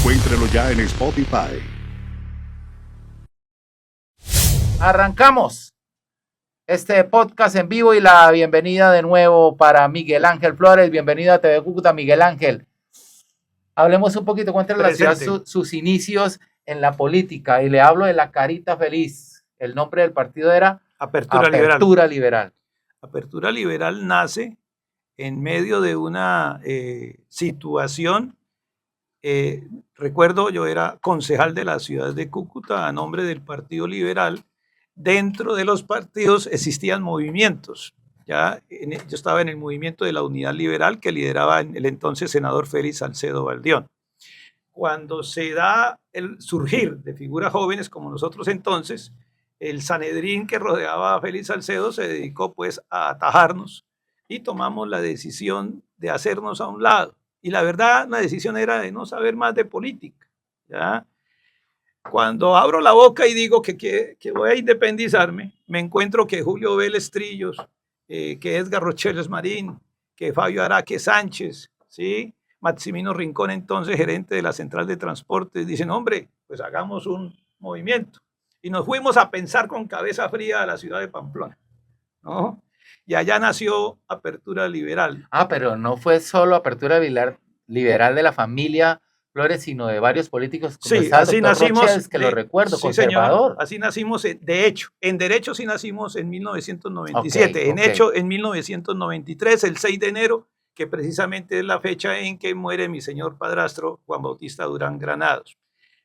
Encuéntralo ya en Spotify. Arrancamos este podcast en vivo y la bienvenida de nuevo para Miguel Ángel Flores. Bienvenido a TV Cúcuta, Miguel Ángel. Hablemos un poquito, cuéntale a la ciudad sus inicios en la política y le hablo de la Carita Feliz. El nombre del partido era Apertura Liberal. Apertura Liberal nace en medio de una situación. Recuerdo, yo era concejal de la ciudad de Cúcuta a nombre del Partido Liberal. Dentro de los partidos existían movimientos. Yo estaba en el movimiento de la Unidad Liberal que lideraba el entonces senador Félix Salcedo Baldión. Cuando se da el surgir de figuras jóvenes como nosotros entonces, el Sanedrín que rodeaba a Félix Salcedo se dedicó pues a atajarnos y tomamos la decisión de hacernos a un lado. Y la verdad, la decisión era de no saber más de política, ¿ya? Cuando abro la boca y digo que voy a independizarme, me encuentro que Julio Vélez Trillos, que Edgar Rocheles Marín, que Fabio Araque Sánchez, ¿sí? Maximino Rincón, entonces gerente de la Central de Transportes, dicen, hombre, pues hagamos un movimiento. Y nos fuimos a pensar con cabeza fría a la ciudad de Pamplona, ¿no? Y allá nació Apertura Liberal. Pero no fue solo Apertura Liberal de la familia Flores, sino de varios políticos. Sí, así nacimos. Rochels, que lo recuerdo, sí, conservador. Señor, así nacimos, de hecho. En derecho sí nacimos en 1997. En hecho, en 1993, el 6 de enero, que precisamente es la fecha en que muere mi señor padrastro, Juan Bautista Durán Granados.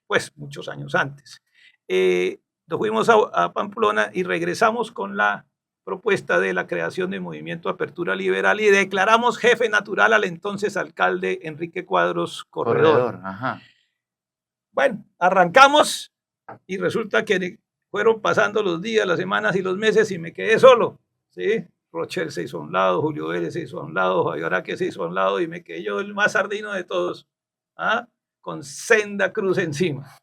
Pues muchos años antes. Nos fuimos a Pamplona y regresamos con la propuesta de la creación del movimiento Apertura Liberal y declaramos jefe natural al entonces alcalde Enrique Cuadros Corredor. Ajá. Bueno, arrancamos y resulta que fueron pasando los días, las semanas y los meses y me quedé solo, ¿sí? Rochel se hizo a un lado, Julio Vélez se hizo a un lado, Javier Araque se hizo a un lado y me quedé yo el más sardino de todos, con senda cruz encima,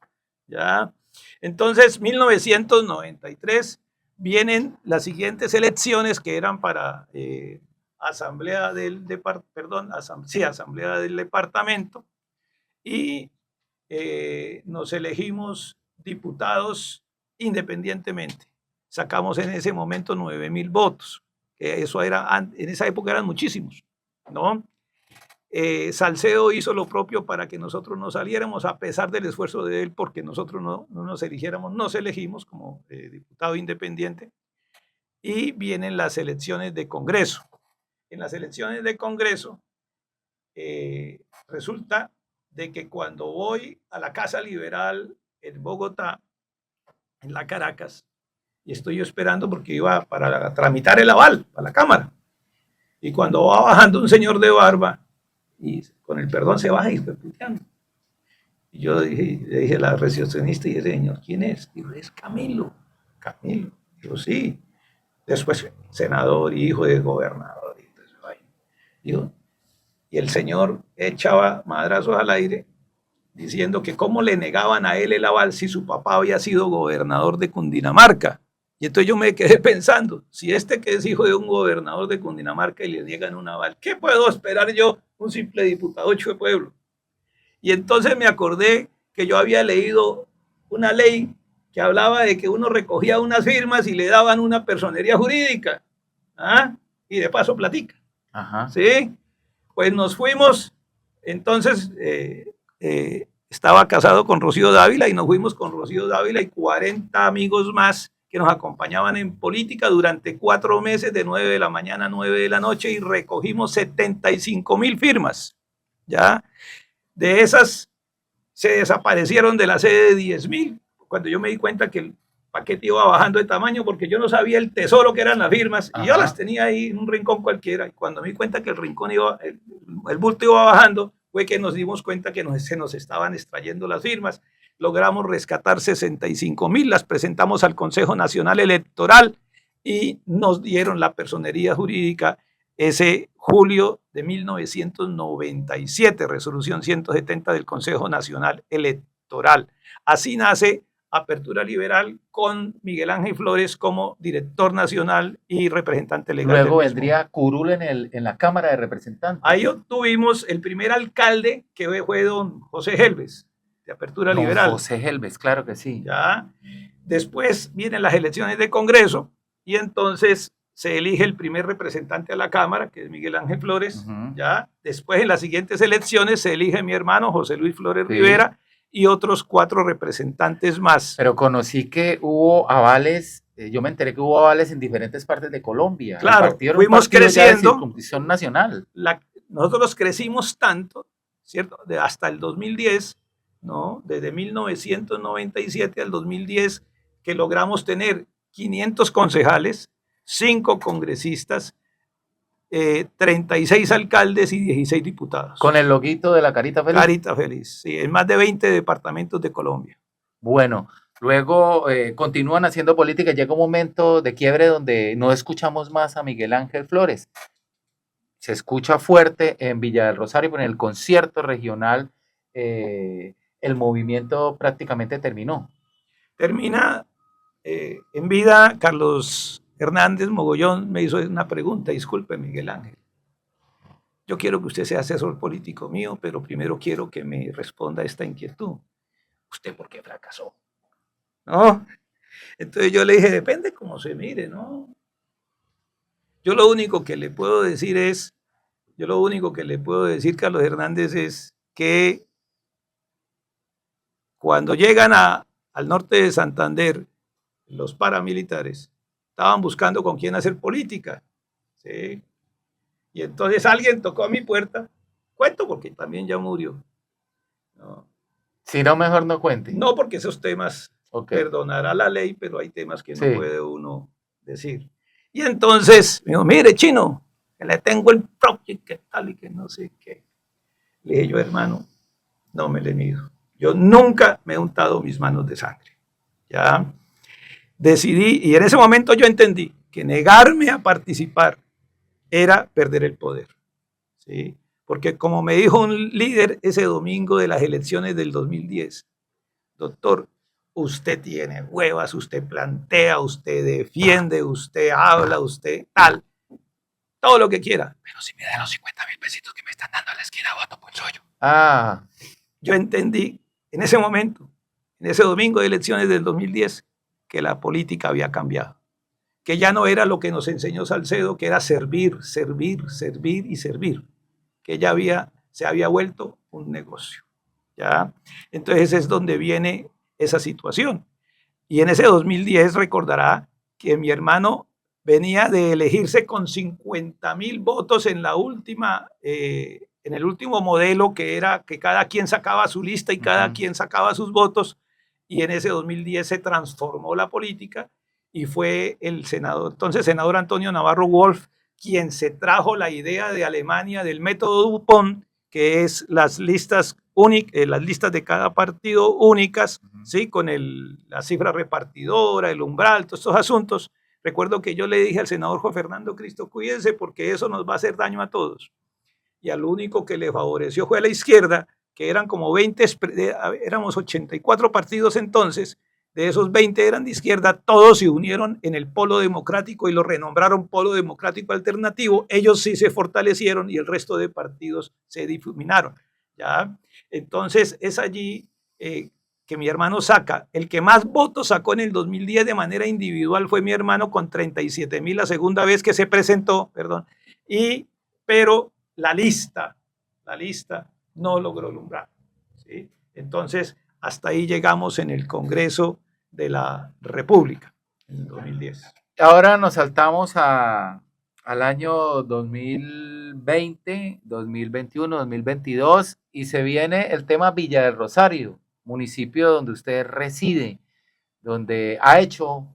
¿ya? Entonces, 1993 vienen las siguientes elecciones que eran para asamblea del departamento y nos elegimos diputados independientemente. Sacamos en ese momento 9,000 votos, que eso era, en esa época eran muchísimos, ¿no? Salcedo hizo lo propio para que nosotros no saliéramos, a pesar del esfuerzo de él, porque nosotros no nos eligiéramos, nos elegimos como diputado independiente. Y vienen las elecciones de Congreso. En las elecciones de Congreso, resulta de que cuando voy a la Casa Liberal en Bogotá, en la Caracas, y estoy esperando porque iba para tramitar el aval a la Cámara, y cuando va bajando un señor de barba, y con el perdón se baja y fue puteando. Y yo le dije a la recepcionista, y dije, señor, ¿quién es? Dijo, es Camilo. Camilo. Dijo, sí. Después, senador y hijo de gobernador. Dijo, y el señor echaba madrazos al aire diciendo que cómo le negaban a él el aval si su papá había sido gobernador de Cundinamarca. Y entonces yo me quedé pensando, si este que es hijo de un gobernador de Cundinamarca y le niegan un aval, ¿qué puedo esperar yo, un simple diputado hecho de pueblo? Y entonces me acordé que yo había leído una ley que hablaba de que uno recogía unas firmas y le daban una personería jurídica, y de paso platica. Ajá. ¿Sí? Pues nos fuimos, entonces estaba casado con Rocío Dávila y nos fuimos con Rocío Dávila y 40 amigos más que nos acompañaban en política durante 4 meses, de 9 de la mañana a 9 de la noche, y recogimos 75,000 firmas, ¿ya? De esas se desaparecieron de la sede de 10,000, cuando yo me di cuenta que el paquete iba bajando de tamaño, porque yo no sabía el tesoro que eran las firmas, y yo las tenía ahí en un rincón cualquiera, y cuando me di cuenta que el rincón el bulto iba bajando, fue que nos dimos cuenta que se nos estaban extrayendo las firmas. Logramos rescatar 65,000, las presentamos al Consejo Nacional Electoral y nos dieron la personería jurídica ese julio de 1997, resolución 170 del Consejo Nacional Electoral. Así nace Apertura Liberal con Miguel Ángel Flores como director nacional y representante legal. Luego vendría Curul en la Cámara de Representantes. Ahí obtuvimos el primer alcalde, que fue don José Helves. de Apertura Don Liberal. José Helves, claro que sí. ¿Ya? Después vienen las elecciones de Congreso y entonces se elige el primer representante a la Cámara, que es Miguel Ángel Flores. ¿Ya? Después en las siguientes elecciones se elige mi hermano José Luis Flores Rivera y otros 4 representantes más. Pero conocí que hubo avales, yo me enteré que hubo avales en diferentes partes de Colombia. Claro, fuimos creciendo. De circunscripción nacional. Nosotros crecimos tanto, ¿cierto? Hasta el 2010, ¿no? Desde 1997 al 2010, que logramos tener 500 concejales, 5 congresistas, 36 alcaldes y 16 diputados. Con el loguito de la carita feliz. Carita feliz, sí, en más de 20 departamentos de Colombia. Bueno, luego continúan haciendo política. Llega un momento de quiebre donde no escuchamos más a Miguel Ángel Flores. Se escucha fuerte en Villa del Rosario, pero en el concierto regional el movimiento prácticamente terminó. Termina en vida. Carlos Hernández Mogollón me hizo una pregunta. Disculpe, Miguel Ángel. Yo quiero que usted sea asesor político mío, pero primero quiero que me responda a esta inquietud. ¿Usted por qué fracasó? ¿No? Entonces yo le dije, depende cómo se mire, ¿no? Yo lo único que le puedo decir, Carlos Hernández, es que cuando llegan al norte de Santander, los paramilitares estaban buscando con quién hacer política, ¿sí? Y entonces alguien tocó a mi puerta. Cuento porque también ya murió, ¿no? Si no, mejor no cuente. No, porque esos temas, perdonará la ley, pero hay temas que no puede uno decir. Y entonces me dijo, mire, Chino, que le tengo el proyecto, que tal y que no sé qué. Le dije yo, hermano, no me le mido. Yo nunca me he untado mis manos de sangre. ¿Ya? Decidí, y en ese momento yo entendí que negarme a participar era perder el poder, ¿sí? Porque como me dijo un líder ese domingo de las elecciones del 2010, doctor, usted tiene huevas, usted plantea, usted defiende, usted habla, usted tal, todo lo que quiera, pero si me dan los 50.000 pesitos que me están dando a la esquina, voto por yo. Yo entendí en ese momento, en ese domingo de elecciones del 2010, que la política había cambiado, que ya no era lo que nos enseñó Salcedo, que era servir, servir, servir y servir, que ya se había vuelto un negocio, ¿ya? Entonces es donde viene esa situación. Y en ese 2010 recordará que mi hermano venía de elegirse con 50.000 votos en la última, en el último modelo, que era que cada quien sacaba su lista y cada quien sacaba sus votos, y en ese 2010 se transformó la política y fue el senador Antonio Navarro Wolf quien se trajo la idea de Alemania del método Dupont, que es las listas de cada partido únicas, ¿sí? Con la cifra repartidora, el umbral, todos estos asuntos. Recuerdo que yo le dije al senador Juan Fernando Cristo, cuídense porque eso nos va a hacer daño a todos. Y al único que le favoreció fue a la izquierda, que eran como 20, éramos 84 partidos entonces, de esos 20 eran de izquierda, todos se unieron en el Polo Democrático y lo renombraron Polo Democrático Alternativo. Ellos sí se fortalecieron y el resto de partidos se difuminaron, ¿ya? Entonces es allí que mi hermano saca. El que más votos sacó en el 2010 de manera individual fue mi hermano con 37.000 la segunda vez que se presentó, perdón. Pero la lista no logró el umbral, ¿sí? Entonces hasta ahí llegamos en el Congreso de la República en el 2010. Ahora nos saltamos al año 2020, 2021, 2022 y se viene el tema Villa del Rosario, municipio donde usted reside, donde ha hecho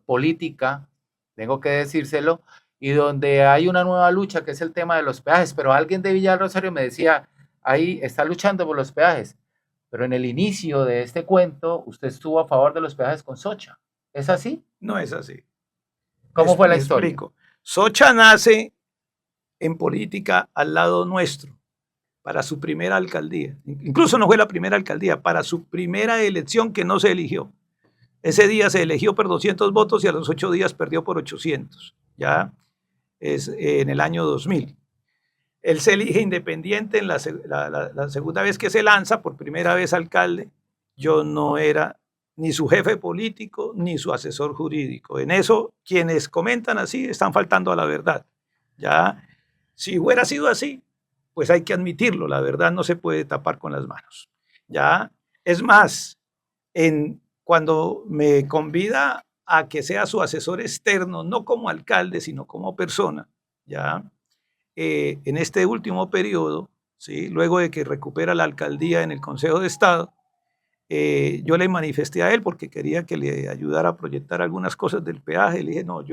política, tengo que decírselo, y donde hay una nueva lucha que es el tema de los peajes, pero alguien de Villa del Rosario me decía, ahí está luchando por los peajes. Pero en el inicio de este cuento, usted estuvo a favor de los peajes con Socha. ¿Es así? No es así. ¿Cómo fue la historia? Explico. Socha nace en política al lado nuestro, para su primera alcaldía. Incluso no fue la primera alcaldía, para su primera elección que no se eligió. Ese día se eligió por 200 votos y a los 8 días perdió por 800. Ya es en el año 2000. Él se elige independiente en la segunda vez que se lanza, por primera vez alcalde. Yo no era ni su jefe político, ni su asesor jurídico. En eso, quienes comentan así están faltando a la verdad. ¿Ya? Si hubiera sido así, pues hay que admitirlo, la verdad no se puede tapar con las manos. ¿Ya? Es más, cuando me convida a que sea su asesor externo, no como alcalde, sino como persona, ¿ya? En este último periodo, ¿sí? Luego de que recupera la alcaldía en el Consejo de Estado, yo le manifesté a él porque quería que le ayudara a proyectar algunas cosas del peaje. Le dije, no,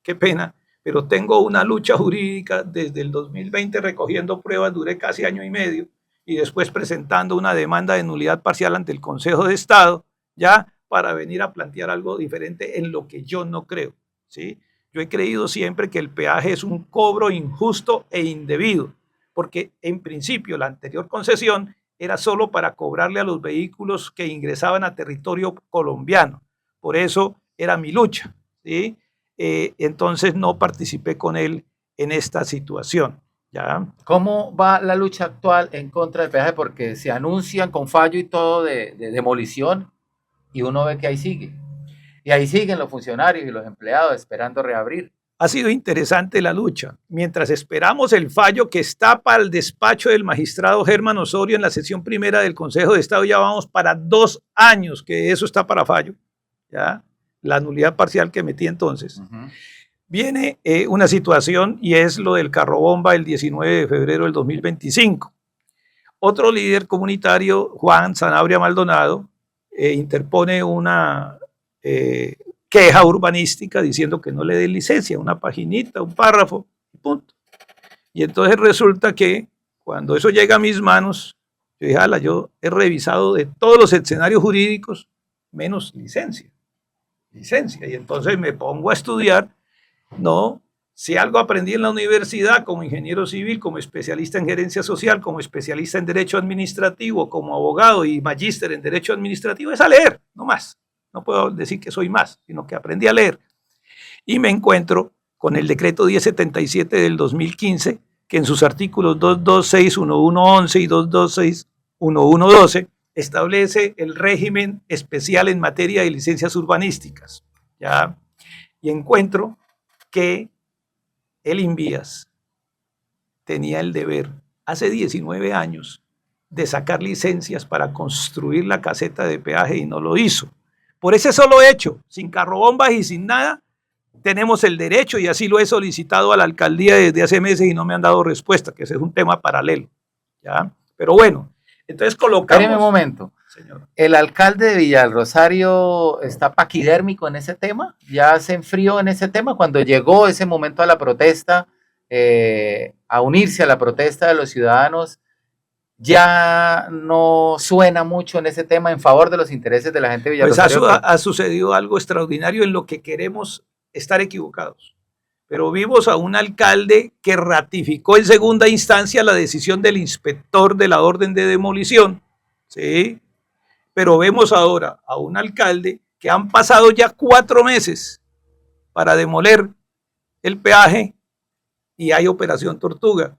qué pena, pero tengo una lucha jurídica desde el 2020 recogiendo pruebas, duré casi año y medio, y después presentando una demanda de nulidad parcial ante el Consejo de Estado, ya para venir a plantear algo diferente en lo que yo no creo, ¿sí? Yo he creído siempre que el peaje es un cobro injusto e indebido, porque en principio la anterior concesión era solo para cobrarle a los vehículos que ingresaban a territorio colombiano. Por eso era mi lucha, ¿sí? Entonces no participé con él en esta situación. ¿Ya? ¿Cómo va la lucha actual en contra del peaje? Porque se anuncian con fallo y todo de demolición y uno ve que ahí sigue. Y ahí siguen los funcionarios y los empleados esperando reabrir. Ha sido interesante la lucha. Mientras esperamos el fallo que está para el despacho del magistrado Germán Osorio en la sesión primera del Consejo de Estado, ya vamos para 2 años que eso está para fallo. ¿Ya? La nulidad parcial que metí entonces. Viene una situación y es lo del carro bomba el 19 de febrero del 2025. Otro líder comunitario, Juan Sanabria Maldonado, interpone una queja urbanística diciendo que no le den licencia, una paginita, un párrafo, punto. Y entonces resulta que cuando eso llega a mis manos, yo dije, yo he revisado de todos los escenarios jurídicos menos licencia. Y entonces me pongo a estudiar. No, si algo aprendí en la universidad como ingeniero civil, como especialista en gerencia social, como especialista en derecho administrativo, como abogado y magíster en derecho administrativo, es a leer, no más. No puedo decir que soy más, sino que aprendí a leer. Y me encuentro con el decreto 1077 del 2015, que en sus artículos 226, 1111 y 226, 1112 establece el régimen especial en materia de licencias urbanísticas. ¿Ya? Y encuentro que el INVÍAS tenía el deber hace 19 años de sacar licencias para construir la caseta de peaje y no lo hizo. Por ese solo hecho, sin carrobombas y sin nada, tenemos el derecho, y así lo he solicitado a la alcaldía desde hace meses y no me han dado respuesta, que ese es un tema paralelo. ¿Ya? Pero bueno, entonces colocamos... Espéreme un momento. Señor. ¿El alcalde de Villarrosario está paquidérmico en ese tema? ¿Ya se enfrió en ese tema? Cuando llegó ese momento a la protesta, a unirse a la protesta de los ciudadanos, ¿ya no suena mucho en ese tema en favor de los intereses de la gente de Villarrosario? Pues ha sucedido algo extraordinario en lo que queremos estar equivocados. Pero vimos a un alcalde que ratificó en segunda instancia la decisión del inspector de la orden de demolición, ¿sí? Pero vemos ahora a un alcalde que han pasado ya 4 meses para demoler el peaje y hay operación Tortuga.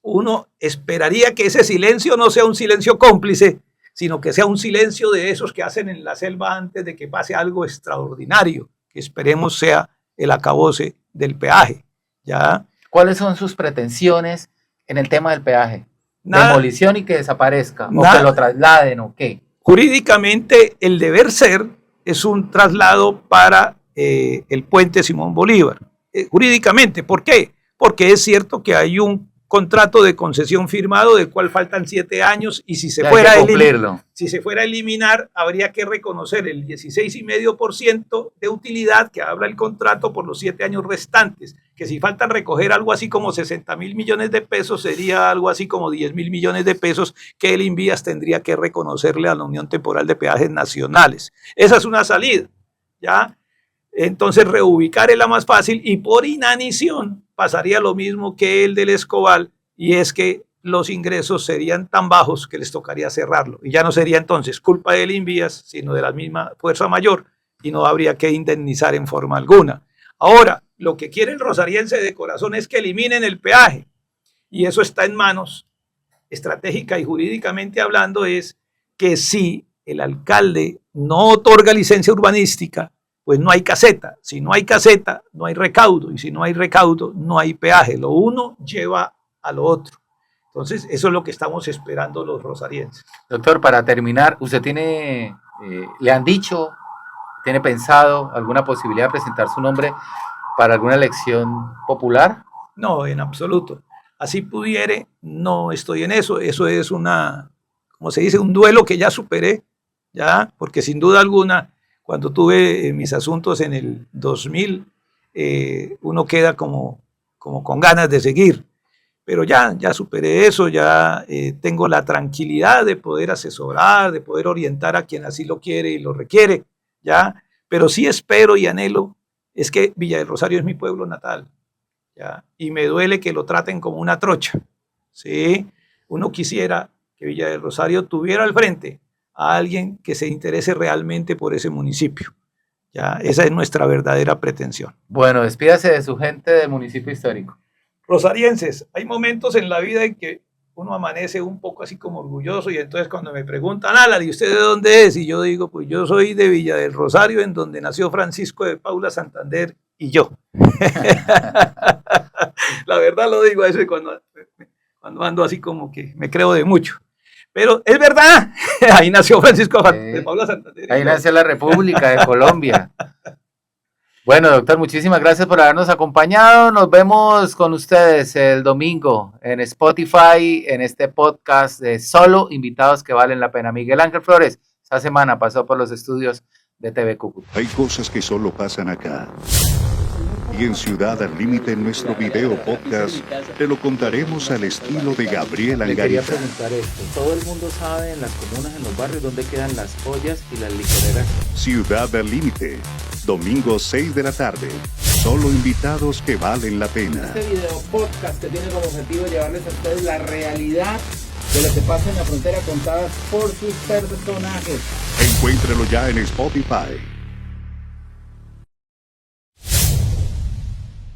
Uno esperaría que ese silencio no sea un silencio cómplice, sino que sea un silencio de esos que hacen en la selva antes de que pase algo extraordinario, que esperemos sea el acabose del peaje. ¿Ya? ¿Cuáles son sus pretensiones en el tema del peaje? Nada, ¿demolición y que desaparezca? Nada. ¿O que lo trasladen o qué? Jurídicamente, el deber ser es un traslado para el puente Simón Bolívar. Jurídicamente, ¿por qué? Porque es cierto que hay un contrato de concesión firmado del cual faltan 7 años y si se fuera a eliminar, habría que reconocer el 16,5% de utilidad que habla el contrato por los 7 años restantes, que si faltan recoger algo así como 60,000 millones de pesos, sería algo así como 10,000 millones de pesos que el INVÍAS tendría que reconocerle a la Unión Temporal de Peajes Nacionales. Esa es una salida, ¿ya? Entonces reubicar es la más fácil y por inanición pasaría lo mismo que el del Escobal, y es que los ingresos serían tan bajos que les tocaría cerrarlo y ya no sería entonces culpa del INVÍAS sino de la misma fuerza mayor y no habría que indemnizar en forma alguna. Ahora, lo que quiere el rosariense de corazón es que eliminen el peaje y eso está en manos, estratégica y jurídicamente hablando, es que si el alcalde no otorga licencia urbanística, pues no hay caseta. Si no hay caseta, no hay recaudo. Y si no hay recaudo, no hay peaje. Lo uno lleva a lo otro. Entonces, eso es lo que estamos esperando los rosarienses. Doctor, para terminar, ¿usted le han dicho, tiene pensado alguna posibilidad de presentar su nombre para alguna elección popular? No, en absoluto. Así pudiere, no estoy en eso. Eso es como se dice, un duelo que ya superé, ya, porque sin duda alguna, cuando tuve mis asuntos en el 2000, uno queda como con ganas de seguir. Pero ya superé eso, ya tengo la tranquilidad de poder asesorar, de poder orientar a quien así lo quiere y lo requiere, ya. Pero sí espero y anhelo, es que Villa del Rosario es mi pueblo natal, ¿ya? Y me duele que lo traten como una trocha, ¿sí? Uno quisiera que Villa del Rosario tuviera al frente a alguien que se interese realmente por ese municipio, ¿ya? Esa es nuestra verdadera pretensión. Bueno, despídase de su gente del municipio histórico. Rosarienses, hay momentos en la vida en que uno amanece un poco así como orgulloso, y entonces cuando me preguntan, ¿y usted de dónde es? Y yo digo, pues yo soy de Villa del Rosario, en donde nació Francisco de Paula Santander y yo. La verdad lo digo a eso cuando ando así como que me creo de mucho. Pero es verdad, ahí nació Francisco de Paula Santander. Ahí nació la República de Colombia. Bueno, doctor, muchísimas gracias por habernos acompañado. Nos vemos con ustedes el domingo en Spotify, en este podcast de solo invitados que valen la pena. Miguel Ángel Flores, esta semana pasó por los estudios de TV Cúcuta. Hay cosas que solo pasan acá. Y en Ciudad al Límite, en nuestro video podcast, te lo contaremos al estilo de Gabriel Le quería Angarita. preguntar esto. Todo el mundo sabe en las comunas, en los barrios, dónde quedan las ollas y las licoreras. Ciudad al Límite, domingo 6 de la tarde. Solo invitados que valen la pena. Este video podcast que tiene como objetivo llevarles a ustedes la realidad de lo que pasa en la frontera contadas por sus personajes. Encuéntralo ya en Spotify.